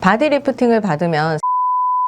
바디 리프팅을 받으면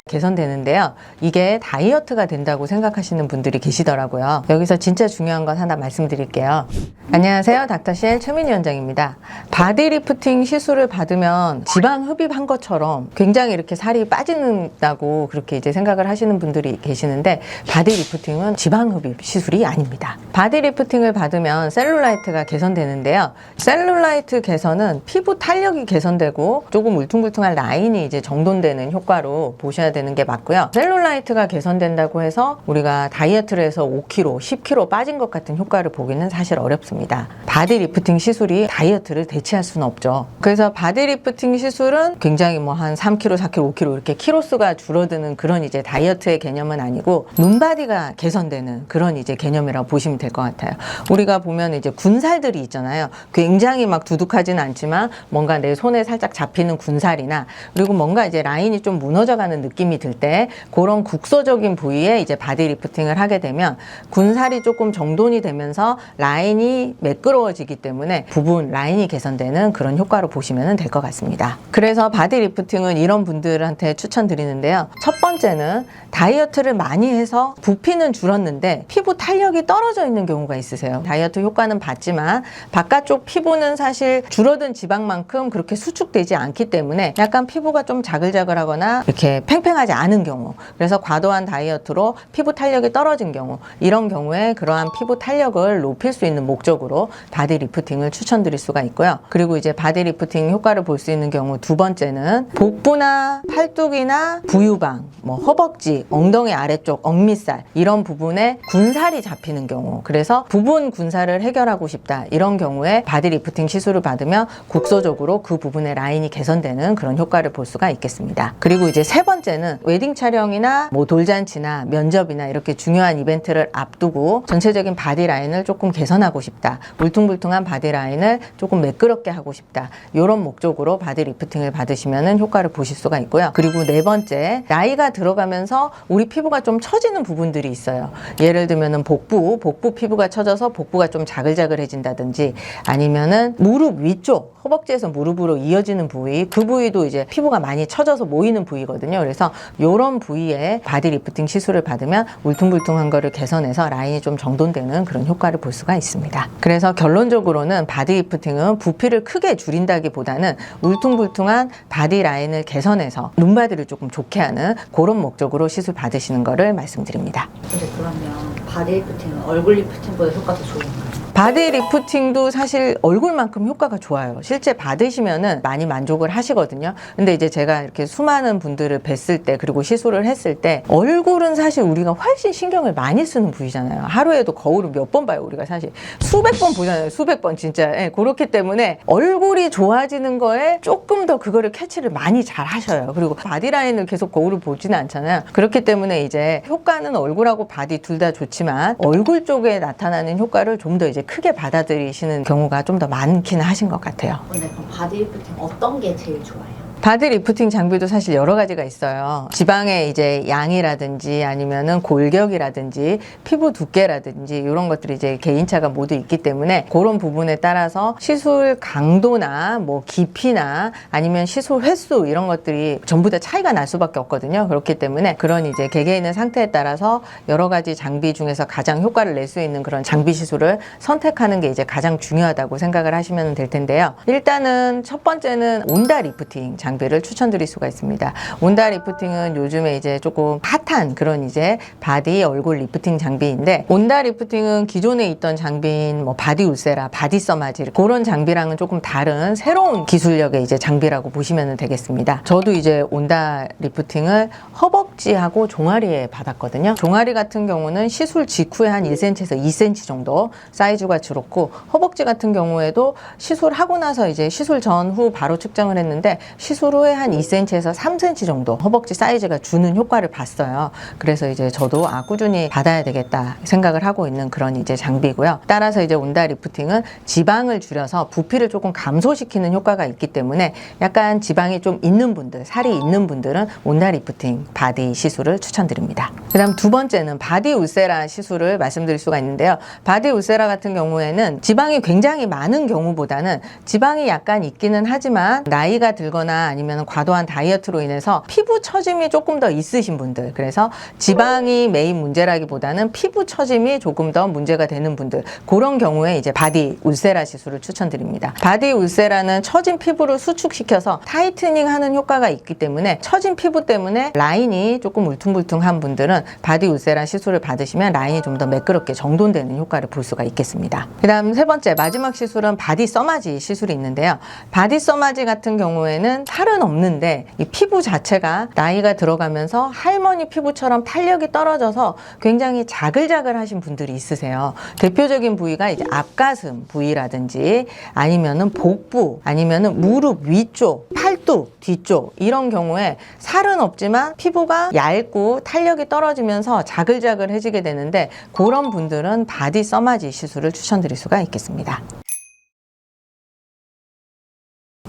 개선되는데요. 이게 다이어트가 된다고 생각하시는 분들이 계시더라고요. 여기서 진짜 중요한 건 하나 말씀드릴게요. 안녕하세요. 닥터실 최민희 원장입니다. 바디 리프팅 시술을 받으면 지방 흡입한 것처럼 굉장히 이렇게 살이 빠진다고 그렇게 이제 생각을 하시는 분들이 계시는데, 바디 리프팅은 지방 흡입 시술이 아닙니다. 바디 리프팅을 받으면 셀룰라이트가 개선되는데요. 셀룰라이트 개선은 피부 탄력이 개선되고 조금 울퉁불퉁한 라인이 이제 정돈되는 효과로 보셔야 되는 게 맞고요. 셀룰라이트가 개선된다고 해서 우리가 다이어트를 해서 5kg, 10kg 빠진 것 같은 효과를 보기는 사실 어렵습니다. 바디 리프팅 시술이 다이어트를 대체할 수는 없죠. 그래서 바디 리프팅 시술은 굉장히 뭐 한 3kg, 4kg, 5kg 이렇게 키로수가 줄어드는 그런 이제 다이어트의 개념은 아니고, 눈바디가 개선되는 그런 이제 개념이라고 보시면 될 것 같아요. 우리가 보면 이제 군살들이 있잖아요. 굉장히 막 두둑하진 않지만 뭔가 내 손에 살짝 잡히는 군살이나, 그리고 뭔가 이제 라인이 좀 무너져가는 느낌이 들 때 그런 국소적인 부위에 이제 바디 리프팅을 하게 되면 군살이 조금 정돈이 되면서 라인이 매끄러워지기 때문에 부분 라인이 개선되는 그런 효과로 보시면 될 것 같습니다. 그래서 바디 리프팅은 이런 분들한테 추천드리는데요. 첫 번째는 다이어트를 많이 해서 부피는 줄었는데 피부 탄력이 떨어져 있는 경우가 있으세요. 다이어트 효과는 봤지만 바깥쪽 피부는 사실 줄어든 지방만큼 그렇게 수축되지 않기 때문에 약간 피부가 좀 자글자글하거나 이렇게 팽팽하지 않은 경우, 그래서 과도한 다이어트로 피부 탄력이 떨어진 경우, 이런 경우에 그러한 피부 탄력을 높일 수 있는 목적으로 바디 리프팅을 추천드릴 수가 있고요. 그리고 이제 바디 리프팅 효과를 볼 수 있는 경우 두 번째는 복부나 팔뚝이나 부유방, 뭐 허벅지, 엉덩이 아래쪽, 억밑살 이런 부분에 군살이 잡히는 경우, 그래서 부분 군살을 해결하고 싶다, 이런 경우에 바디 리프팅 시술을 받으면 국소적으로 그 부분의 라인이 개선되는 그런 효과를 볼 수가 있겠습니다. 그리고 이제 세 번째는 웨딩 촬영이나 뭐 돌잔치나 면접이나 이렇게 중요한 이벤트를 앞두고 전체적인 바디 라인을 조금 개선하고 싶다, 울퉁불퉁한 바디 라인을 조금 매끄럽게 하고 싶다, 이런 목적으로 바디 리프팅을 받으시면 효과를 보실 수가 있고요. 그리고 네 번째, 나이가 들어가면서 우리 피부가 좀 처지는 부분들이 있어요. 예를 들면은 복부 피부가 처져서 복부가 좀 자글자글해진다든지, 아니면은 무릎 위쪽, 허벅지에서 무릎으로 이어지는 부위, 그 부위도 이제 피부가 많이 처져서 모이는 부위거든요. 그래서 이런 부위에 바디 리프팅 시술을 받으면 울퉁불퉁한 거를 개선해서 라인이 좀 정돈되는 그런 효과를 볼 수가 있습니다. 그래서 결론적으로는 바디 리프팅은 부피를 크게 줄인다기보다는 울퉁불퉁한 바디 라인을 개선해서 눈바디를 조금 좋게 하는 그런 목적으로 시술 받으시는 거를 말씀드립니다. 근데 그러면 바디 리프팅은 얼굴 리프팅보다 효과가 더 좋은가요? 바디 리프팅도 사실 얼굴만큼 효과가 좋아요. 실제 받으시면은 많이 만족을 하시거든요. 근데 이제 제가 이렇게 수많은 분들을 뵀을 때, 그리고 시술을 했을 때, 얼굴은 사실 우리가 훨씬 신경을 많이 쓰는 부위잖아요. 하루에도 거울을 몇 번 봐요. 우리가 사실 수백 번 보잖아요. 수백 번 진짜. 예, 그렇기 때문에 얼굴이 좋아지는 거에 조금 더 그거를 캐치를 많이 잘 하셔요. 그리고 바디라인을 계속 거울을 보지는 않잖아요. 그렇기 때문에 이제 효과는 얼굴하고 바디 둘 다 좋지만 얼굴 쪽에 나타나는 효과를 좀 더 이제 크게 받아들이시는 경우가 좀 더 많기는 하신 것 같아요. 근데 그럼 바디 리프팅 어떤 게 제일 좋아요? 바디 리프팅 장비도 사실 여러 가지가 있어요. 지방의 이제 양이라든지 아니면은 골격이라든지 피부 두께라든지 이런 것들이 이제 개인차가 모두 있기 때문에 그런 부분에 따라서 시술 강도나 뭐 깊이나 아니면 시술 횟수 이런 것들이 전부 다 차이가 날 수밖에 없거든요. 그렇기 때문에 그런 이제 개개인의 상태에 따라서 여러 가지 장비 중에서 가장 효과를 낼 수 있는 그런 장비 시술을 선택하는 게 이제 가장 중요하다고 생각을 하시면 될 텐데요. 일단은 첫 번째는 온다 리프팅 장비를 추천드릴 수가 있습니다. 온다 리프팅은 요즘에 이제 조금 핫한 그런 이제 바디 얼굴 리프팅 장비인데, 온다 리프팅은 기존에 있던 장비인 뭐 바디 울세라, 바디 서마지 그런 장비랑은 조금 다른 새로운 기술력의 이제 장비라고 보시면 되겠습니다. 저도 이제 온다 리프팅을 허벅지하고 종아리에 받았거든요. 종아리 같은 경우는 시술 직후에 한 1cm에서 2cm 정도 사이즈가 줄었고, 허벅지 같은 경우에도 시술하고 나서 이제 시술 전후 바로 측정을 했는데 시술 후에 한 2cm에서 3cm 정도 허벅지 사이즈가 주는 효과를 봤어요. 있어요. 그래서 이제 저도 꾸준히 받아야 되겠다 생각을 하고 있는 그런 이제 장비고요. 따라서 이제 온다 리프팅은 지방을 줄여서 부피를 조금 감소시키는 효과가 있기 때문에 약간 지방이 좀 있는 분들, 살이 있는 분들은 온다 리프팅 바디 시술을 추천드립니다. 그다음 두 번째는 바디 울세라 시술을 말씀드릴 수가 있는데요. 바디 울세라 같은 경우에는 지방이 굉장히 많은 경우보다는 지방이 약간 있기는 하지만 나이가 들거나 아니면 과도한 다이어트로 인해서 피부 처짐이 조금 더 있으신 분들, 그래서 지방이 메인 문제라기보다는 피부 처짐이 조금 더 문제가 되는 분들, 그런 경우에 이제 바디 울세라 시술을 추천드립니다. 바디 울세라는 처진 피부를 수축시켜서 타이트닝 하는 효과가 있기 때문에 처진 피부 때문에 라인이 조금 울퉁불퉁한 분들은 바디 울세라 시술을 받으시면 라인이 좀 더 매끄럽게 정돈되는 효과를 볼 수가 있겠습니다. 그 다음 세 번째 마지막 시술은 바디 써마지 시술이 있는데요. 바디 써마지 같은 경우에는 살은 없는데 이 피부 자체가 나이가 들어가면서 할머니 피부처럼 탄력이 떨어져서 굉장히 자글자글 하신 분들이 있으세요. 대표적인 부위가 이제 앞가슴 부위라든지 아니면은 복부, 아니면은 무릎 위쪽, 팔뚝 뒤쪽, 이런 경우에 살은 없지만 피부가 얇고 탄력이 떨어지면서 자글자글해지게 되는데, 그런 분들은 바디 써마지 시술을 추천드릴 수가 있겠습니다.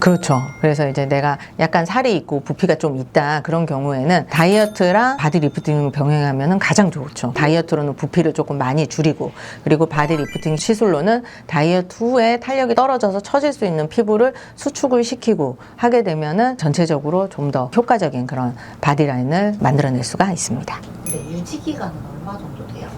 그렇죠. 그래서 이제 내가 약간 살이 있고 부피가 좀 있다, 그런 경우에는 다이어트랑 바디 리프팅을 병행하면 가장 좋죠. 다이어트로는 부피를 조금 많이 줄이고, 그리고 바디 리프팅 시술로는 다이어트 후에 탄력이 떨어져서 처질 수 있는 피부를 수축을 시키고 하게 되면은 전체적으로 좀 더 효과적인 그런 바디라인을 만들어낼 수가 있습니다. 근데 유지 기간은 얼마 정도 돼요?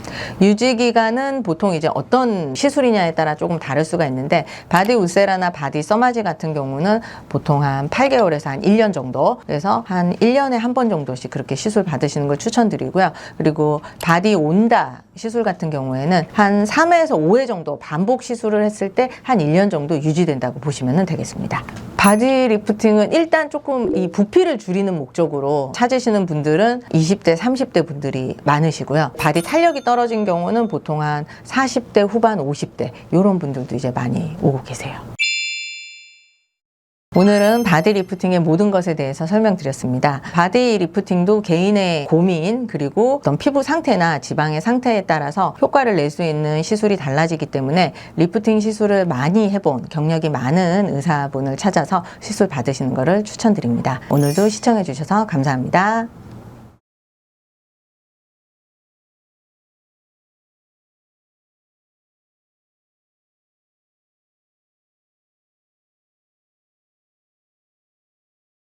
유지 기간은 보통 이제 어떤 시술이냐에 따라 조금 다를 수가 있는데, 바디 울세라나 바디 써마지 같은 경우는 보통 한 8개월에서 한 1년 정도, 그래서 한 1년에 한 번 정도씩 그렇게 시술 받으시는 걸 추천드리고요. 그리고 바디 온다 시술 같은 경우에는 한 3회에서 5회 정도 반복 시술을 했을 때 한 1년 정도 유지된다고 보시면 되겠습니다. 바디 리프팅은 일단 조금 이 부피를 줄이는 목적으로 찾으시는 분들은 20대, 30대 분들이 많으시고요. 바디 탄력이 떨어진 경우는 보통 한 40대 후반, 50대 이런 분들도 이제 많이 오고 계세요. 오늘은 바디 리프팅의 모든 것에 대해서 설명드렸습니다. 바디 리프팅도 개인의 고민, 그리고 어떤 피부 상태나 지방의 상태에 따라서 효과를 낼 수 있는 시술이 달라지기 때문에 리프팅 시술을 많이 해본 경력이 많은 의사분을 찾아서 시술 받으시는 것을 추천드립니다. 오늘도 시청해 주셔서 감사합니다.